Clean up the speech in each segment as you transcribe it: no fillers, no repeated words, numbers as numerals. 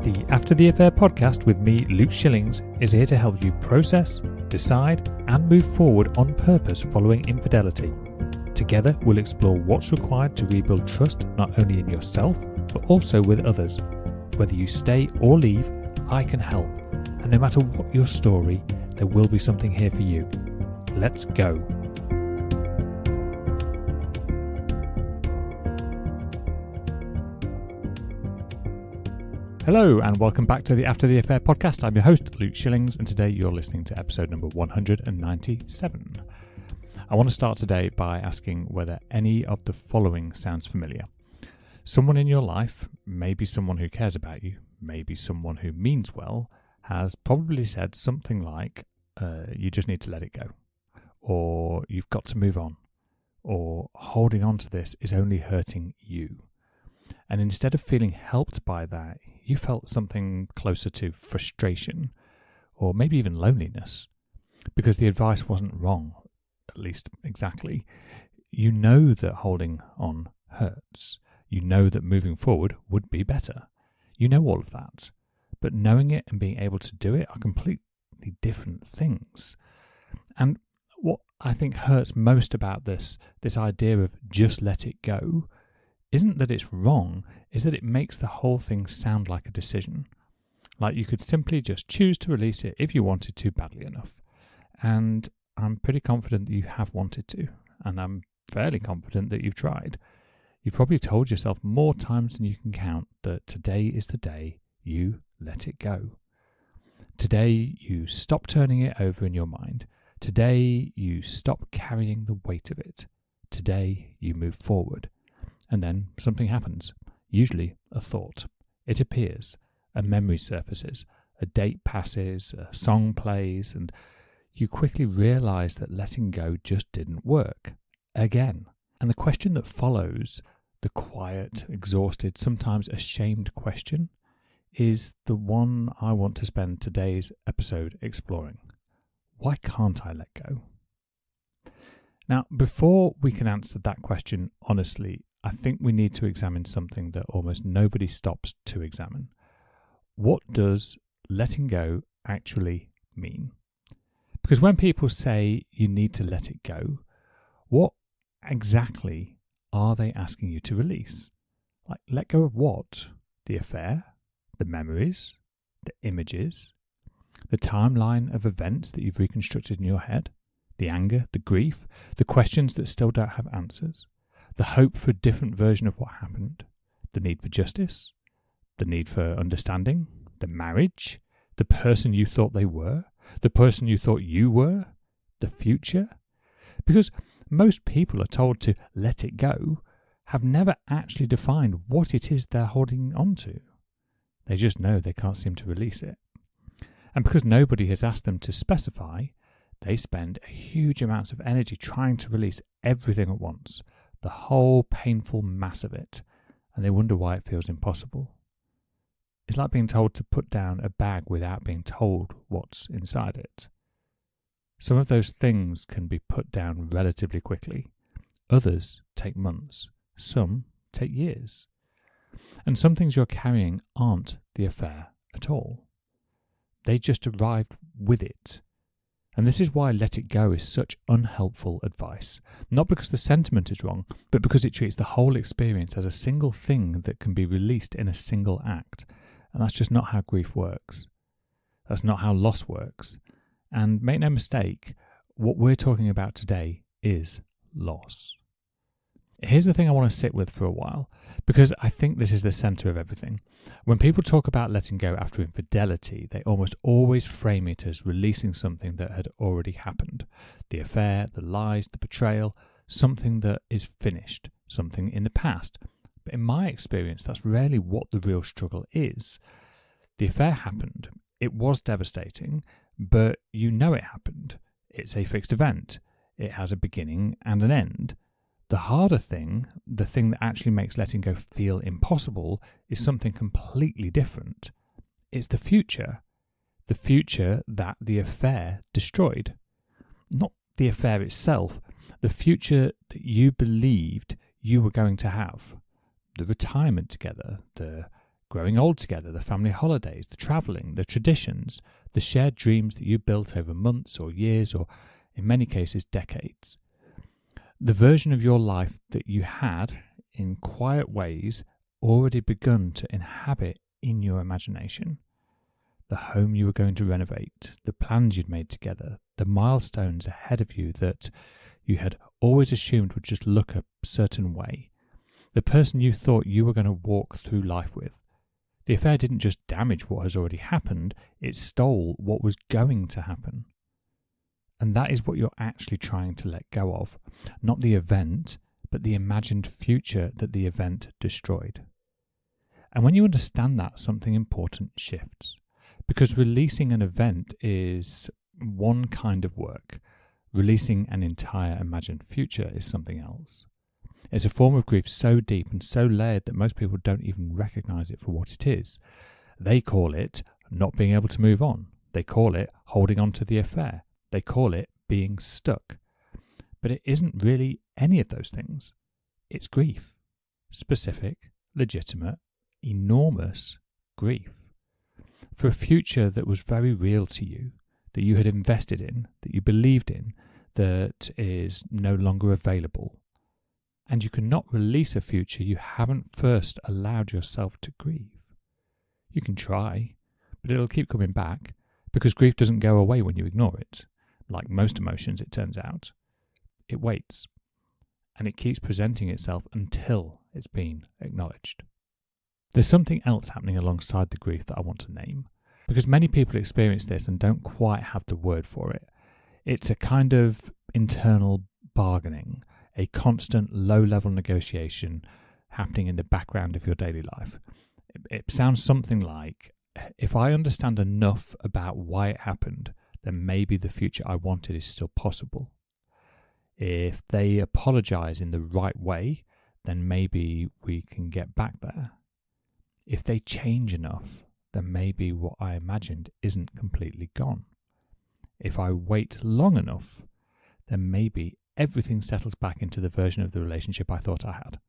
The After the Affair podcast with me, Luke Shillings, is here to help you process, decide, and move forward on purpose following infidelity. Together, we'll explore what's required to rebuild trust not only in yourself, but also with others. Whether you stay or leave, I can help. And no matter what your story, there will be something here for you. Let's go. Hello and welcome back to the After the Affair podcast. I'm your host, Luke Shillings, and today you're listening to episode number 197. I want to start today by asking whether any of the following sounds familiar. Someone in your life, maybe someone who cares about you, maybe someone who means well, has probably said something like, you just need to let it go, or you've got to move on, or holding on to this is only hurting you. And instead of feeling helped by that, you felt something closer to frustration, or maybe even loneliness, because the advice wasn't wrong, at least exactly. You know that holding on hurts. You know that moving forward would be better. You know all of that. But knowing it and being able to do it are completely different things. And what I think hurts most about this idea of just let it go, isn't that it's wrong, is that it makes the whole thing sound like a decision. Like you could simply just choose to release it if you wanted to badly enough. And I'm pretty confident that you have wanted to, and I'm fairly confident that you've tried. You've probably told yourself more times than you can count that today is the day you let it go. Today you stop turning it over in your mind. Today you stop carrying the weight of it. Today you move forward. And then something happens, usually a thought. It appears, a memory surfaces, a date passes, a song plays, and you quickly realise that letting go just didn't work. Again. And the question that follows, the quiet, exhausted, sometimes ashamed question, is the one I want to spend today's episode exploring. Why can't I let go? Now, before we can answer that question honestly, I think we need to examine something that almost nobody stops to examine. What does letting go actually mean? Because when people say you need to let it go, what exactly are they asking you to release? Like, let go of what? The affair? The memories? The images? The timeline of events that you've reconstructed in your head? The anger? The grief? The questions that still don't have answers? The hope for a different version of what happened? The need for justice? The need for understanding? The marriage? The person you thought they were? The person you thought you were? The future? Because most people are told to let it go, have never actually defined what it is they're holding on to. They just know they can't seem to release it. And because nobody has asked them to specify, they spend a huge amounts of energy trying to release everything at once, the whole painful mass of it, and they wonder why it feels impossible. It's like being told to put down a bag without being told what's inside it. Some of those things can be put down relatively quickly. Others take months. Some take years. And some things you're carrying aren't the affair at all. They just arrived with it. And this is why let it go is such unhelpful advice. Not because the sentiment is wrong, but because it treats the whole experience as a single thing that can be released in a single act. And that's just not how grief works. That's not how loss works. And make no mistake, what we're talking about today is loss. Here's the thing I want to sit with for a while, because I think this is the centre of everything. When people talk about letting go after infidelity, they almost always frame it as releasing something that had already happened. The affair, the lies, the betrayal, something that is finished, something in the past. But in my experience, that's rarely what the real struggle is. The affair happened. It was devastating, but you know it happened. It's a fixed event. It has a beginning and an end. The harder thing, the thing that actually makes letting go feel impossible, is something completely different. It's the future that the affair destroyed. Not the affair itself, the future that you believed you were going to have. The retirement together, the growing old together, the family holidays, the travelling, the traditions, the shared dreams that you built over months or years or, in many cases, decades. The version of your life that you had, in quiet ways, already begun to inhabit in your imagination. The home you were going to renovate, the plans you'd made together, the milestones ahead of you that you had always assumed would just look a certain way, the person you thought you were going to walk through life with. The affair didn't just damage what has already happened, it stole what was going to happen. And that is what you're actually trying to let go of, not the event, but the imagined future that the event destroyed. And when you understand that, something important shifts. Because releasing an event is one kind of work. Releasing an entire imagined future is something else. It's a form of grief so deep and so layered that most people don't even recognize it for what it is. They call it not being able to move on. They call it holding on to the affair. They call it being stuck. But it isn't really any of those things. It's grief. Specific, legitimate, enormous grief. For a future that was very real to you, that you had invested in, that you believed in, that is no longer available. And you cannot release a future you haven't first allowed yourself to grieve. You can try, but it'll keep coming back, because grief doesn't go away when you ignore it. Like most emotions, it turns out. It waits, and it keeps presenting itself until it's been acknowledged. There's something else happening alongside the grief that I want to name, because many people experience this and don't quite have the word for it. It's a kind of internal bargaining, a constant low-level negotiation happening in the background of your daily life. It sounds something like, if I understand enough about why it happened, then maybe the future I wanted is still possible. If they apologize in the right way, then maybe we can get back there. If they change enough, then maybe what I imagined isn't completely gone. If I wait long enough, then maybe everything settles back into the version of the relationship I thought I had.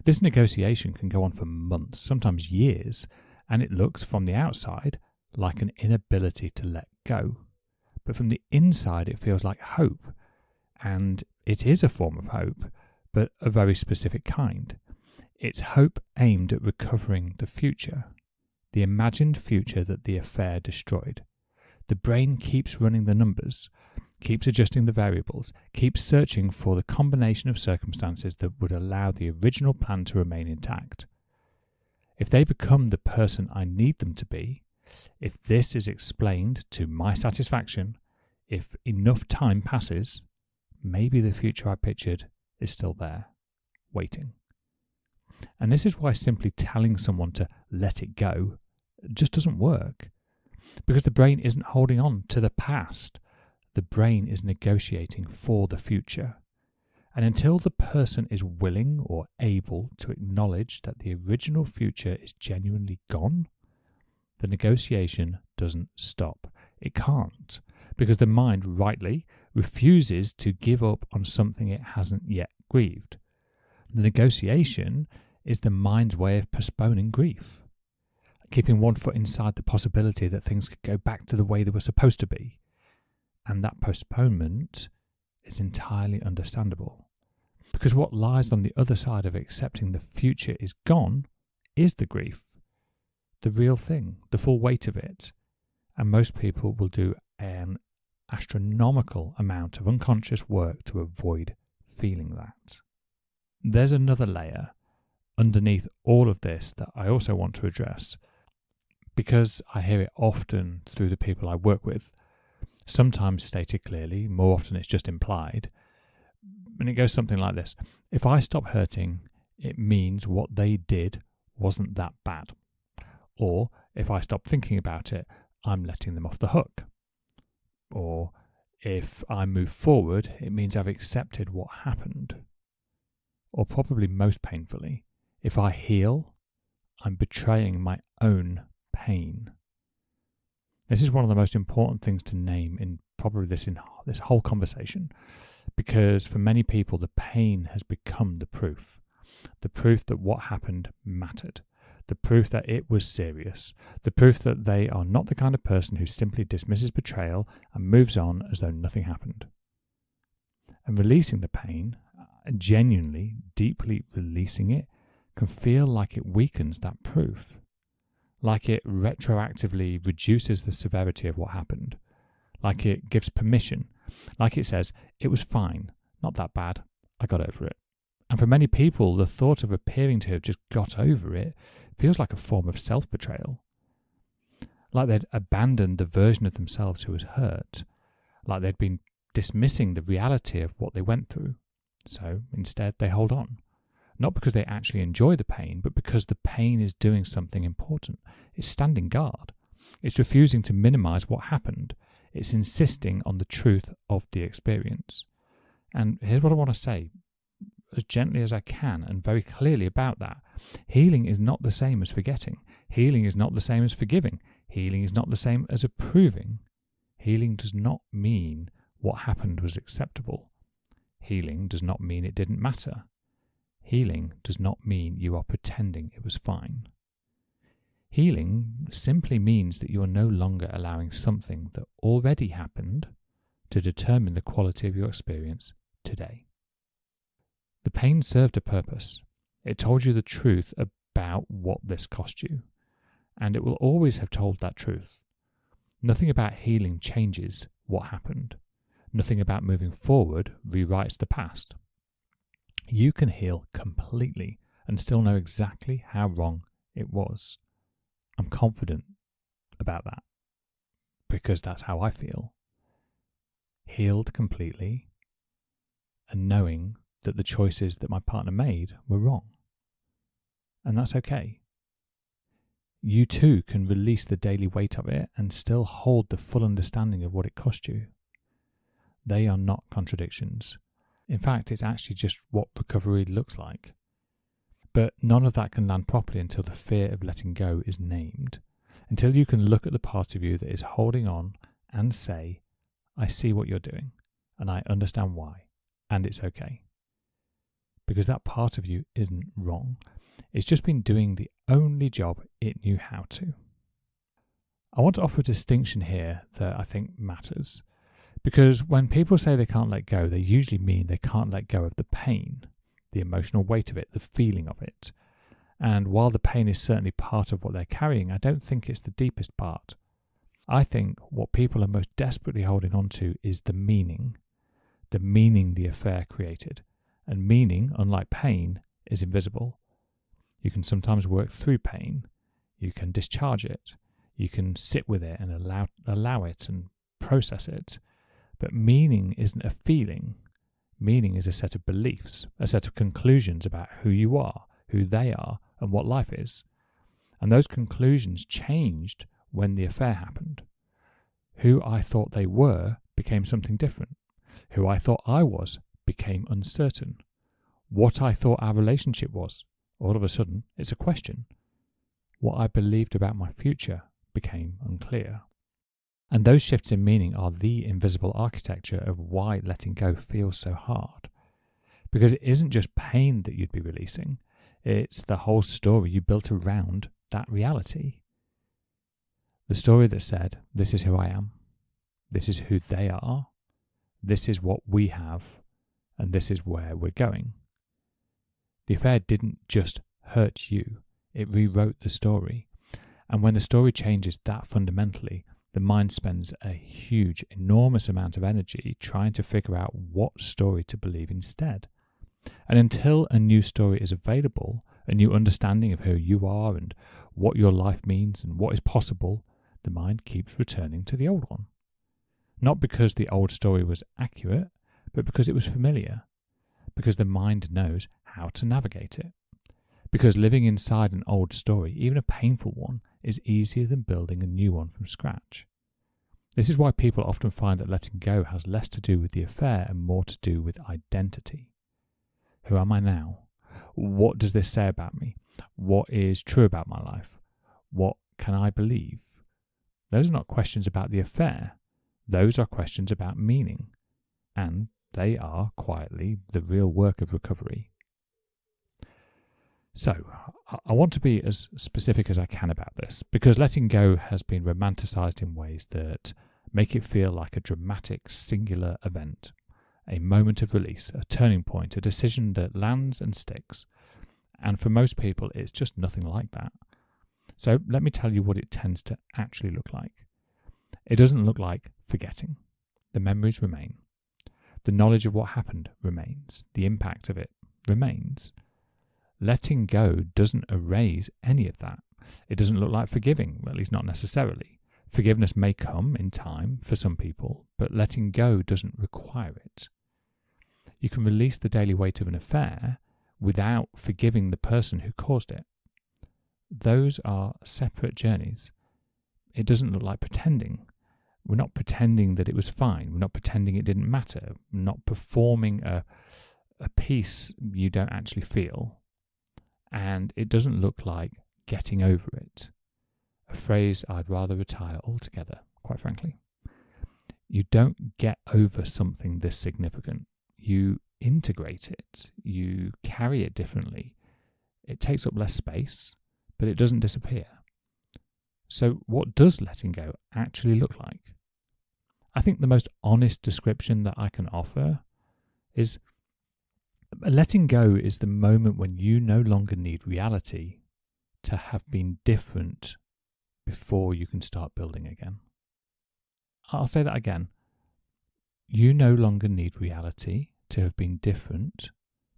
This negotiation can go on for months, sometimes years, and it looks from the outside like an inability to let go. But from the inside, it feels like hope, and it is a form of hope, but a very specific kind. It's hope aimed at recovering the future, the imagined future that the affair destroyed. The brain keeps running the numbers, keeps adjusting the variables, keeps searching for the combination of circumstances that would allow the original plan to remain intact. If they become the person I need them to be, if this is explained to my satisfaction, if enough time passes, maybe the future I pictured is still there, waiting. And this is why simply telling someone to let it go just doesn't work. Because the brain isn't holding on to the past. The brain is negotiating for the future. And until the person is willing or able to acknowledge that the original future is genuinely gone, the negotiation doesn't stop. It can't, because the mind rightly refuses to give up on something it hasn't yet grieved. The negotiation is the mind's way of postponing grief, keeping one foot inside the possibility that things could go back to the way they were supposed to be. And that postponement is entirely understandable. Because what lies on the other side of accepting the future is gone is the grief, the real thing, the full weight of it. And most people will do an astronomical amount of unconscious work to avoid feeling that. There's another layer underneath all of this that I also want to address, because I hear it often through the people I work with, sometimes stated clearly, more often it's just implied. And it goes something like this: if I stop hurting, it means what they did wasn't that bad. Or if I stop thinking about it, I'm letting them off the hook. Or if I move forward, it means I've accepted what happened. Or probably most painfully, if I heal, I'm betraying my own pain. This is one of the most important things to name in probably this whole conversation, because for many people the pain has become the proof that what happened mattered, the proof that it was serious, the proof that they are not the kind of person who simply dismisses betrayal and moves on as though nothing happened. And releasing the pain, genuinely, deeply releasing it, can feel like it weakens that proof, like it retroactively reduces the severity of what happened, like it gives permission, like it says, it was fine, not that bad, I got over it. And for many people, the thought of appearing to have just got over it feels like a form of self-betrayal, like they'd abandoned the version of themselves who was hurt, like they'd been dismissing the reality of what they went through. So instead they hold on, not because they actually enjoy the pain, but because the pain is doing something important. It's standing guard. It's refusing to minimize what happened. It's insisting on the truth of the experience. And here's what I want to say, as gently as I can and very clearly about that. Healing is not the same as forgetting. Healing is not the same as forgiving. Healing is not the same as approving. Healing does not mean what happened was acceptable. Healing does not mean it didn't matter. Healing does not mean you are pretending it was fine. Healing simply means that you are no longer allowing something that already happened to determine the quality of your experience today. The pain served a purpose. It told you the truth about what this cost you, and it will always have told that truth. Nothing about healing changes what happened. Nothing about moving forward rewrites the past. You can heal completely and still know exactly how wrong it was. I'm confident about that because that's how I feel. Healed completely and knowing that the choices that my partner made were wrong. And that's okay. You too can release the daily weight of it and still hold the full understanding of what it cost you. They are not contradictions. In fact, it's actually just what recovery looks like. But none of that can land properly until the fear of letting go is named, until you can look at the part of you that is holding on and say, I see what you're doing, and I understand why, and it's okay. Because that part of you isn't wrong. It's just been doing the only job it knew how to. I want to offer a distinction here that I think matters. Because when people say they can't let go, they usually mean they can't let go of the pain, the emotional weight of it, the feeling of it. And while the pain is certainly part of what they're carrying, I don't think it's the deepest part. I think what people are most desperately holding on to is the meaning the affair created. And meaning, unlike pain, is invisible. You can sometimes work through pain. You can discharge it. You can sit with it and allow it and process it. But meaning isn't a feeling. Meaning is a set of beliefs, a set of conclusions about who you are, who they are, and what life is. And those conclusions changed when the affair happened. Who I thought they were became something different. Who I thought I was became uncertain. What I thought our relationship was, all of a sudden, it's a question. What I believed about my future became unclear. And those shifts in meaning are the invisible architecture of why letting go feels so hard. Because it isn't just pain that you'd be releasing, it's the whole story you built around that reality. The story that said, this is who I am, this is who they are, this is what we have, and this is where we're going. The affair didn't just hurt you, it rewrote the story. And when the story changes that fundamentally, the mind spends a huge, enormous amount of energy trying to figure out what story to believe instead. And until a new story is available, a new understanding of who you are and what your life means and what is possible, the mind keeps returning to the old one. Not because the old story was accurate, but because it was familiar. Because the mind knows how to navigate it. Because living inside an old story, even a painful one, is easier than building a new one from scratch. This is why people often find that letting go has less to do with the affair and more to do with identity. Who am I now? What does this say about me? What is true about my life? What can I believe? Those are not questions about the affair. Those are questions about meaning. And they are, quietly, the real work of recovery. So, I want to be as specific as I can about this, because letting go has been romanticised in ways that make it feel like a dramatic, singular event, a moment of release, a turning point, a decision that lands and sticks. And for most people, it's just nothing like that. So let me tell you what it tends to actually look like. It doesn't look like forgetting. The memories remain. The knowledge of what happened remains. The impact of it remains. Letting go doesn't erase any of that. It doesn't look like forgiving, at least not necessarily. Forgiveness may come in time for some people, but letting go doesn't require it. You can release the daily weight of an affair without forgiving the person who caused it. Those are separate journeys. It doesn't look like pretending. We're not pretending that it was fine. We're not pretending it didn't matter. We're not performing a piece you don't actually feel. And it doesn't look like getting over it. A phrase I'd rather retire altogether, quite frankly. You don't get over something this significant. You integrate it. You carry it differently. It takes up less space, but it doesn't disappear. So what does letting go actually look like? I think the most honest description that I can offer is letting go is the moment when you no longer need reality to have been different before you can start building again. I'll say that again. You no longer need reality to have been different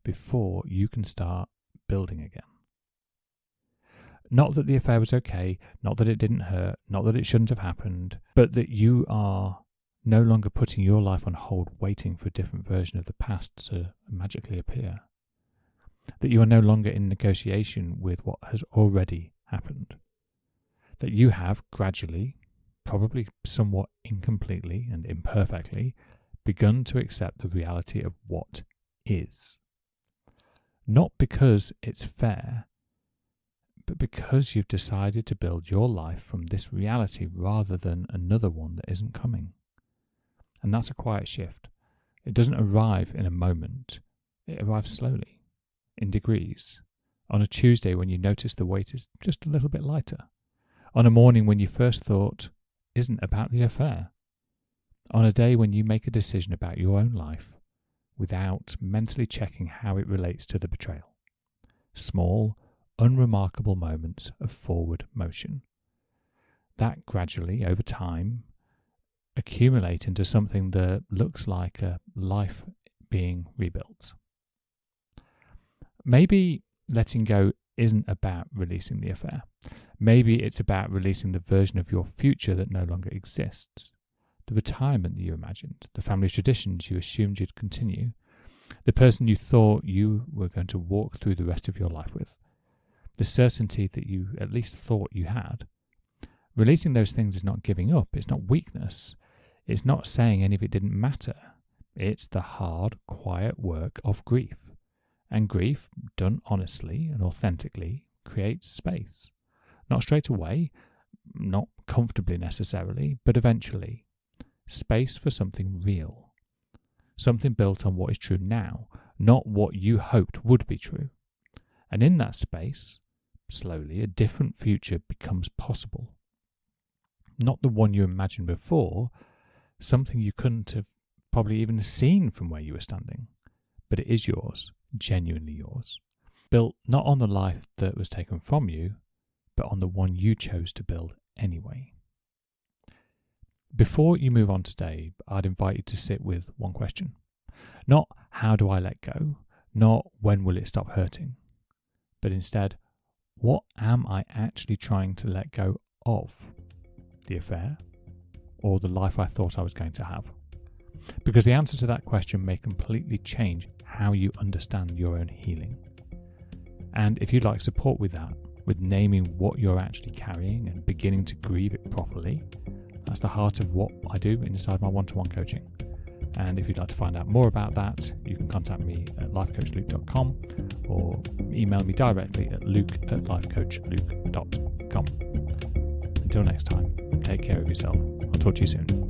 before you can start building again. Not that the affair was okay, not that it didn't hurt, not that it shouldn't have happened, but that you are no longer putting your life on hold waiting for a different version of the past to magically appear. That you are no longer in negotiation with what has already happened. That you have gradually, probably somewhat incompletely and imperfectly, begun to accept the reality of what is. Not because it's fair, but because you've decided to build your life from this reality rather than another one that isn't coming. And that's a quiet shift. It doesn't arrive in a moment. It arrives slowly, in degrees. On a Tuesday when you notice the weight is just a little bit lighter. On a morning when your first thought isn't about the affair. On a day when you make a decision about your own life without mentally checking how it relates to the betrayal. Small, unremarkable moments of forward motion. That gradually, over time, accumulate into something that looks like a life being rebuilt. Maybe letting go isn't about releasing the affair. Maybe it's about releasing the version of your future that no longer exists. The retirement that you imagined, the family traditions you assumed you'd continue, the person you thought you were going to walk through the rest of your life with, the certainty that you at least thought you had. Releasing those things is not giving up, it's not weakness, it's not saying any of it didn't matter. It's the hard, quiet work of grief. And grief, done honestly and authentically, creates space. Not straight away, not comfortably necessarily, but eventually. Space for something real. Something built on what is true now, not what you hoped would be true. And in that space, slowly, a different future becomes possible. Not the one you imagined before, something you couldn't have probably even seen from where you were standing. But it is yours, genuinely yours. Built not on the life that was taken from you, but on the one you chose to build anyway. Before you move on today, I'd invite you to sit with one question. Not how do I let go, not when will it stop hurting, but instead, what am I actually trying to let go of? The affair? Or the life I thought I was going to have? Because the answer to that question may completely change how you understand your own healing. And if you'd like support with that, with naming what you're actually carrying and beginning to grieve it properly, that's the heart of what I do inside my one-to-one coaching. And if you'd like to find out more about that, you can contact me at lifecoachluke.com or email me directly at luke@lifecoachluke.com. Until next time, take care of yourself. I'll talk to you soon.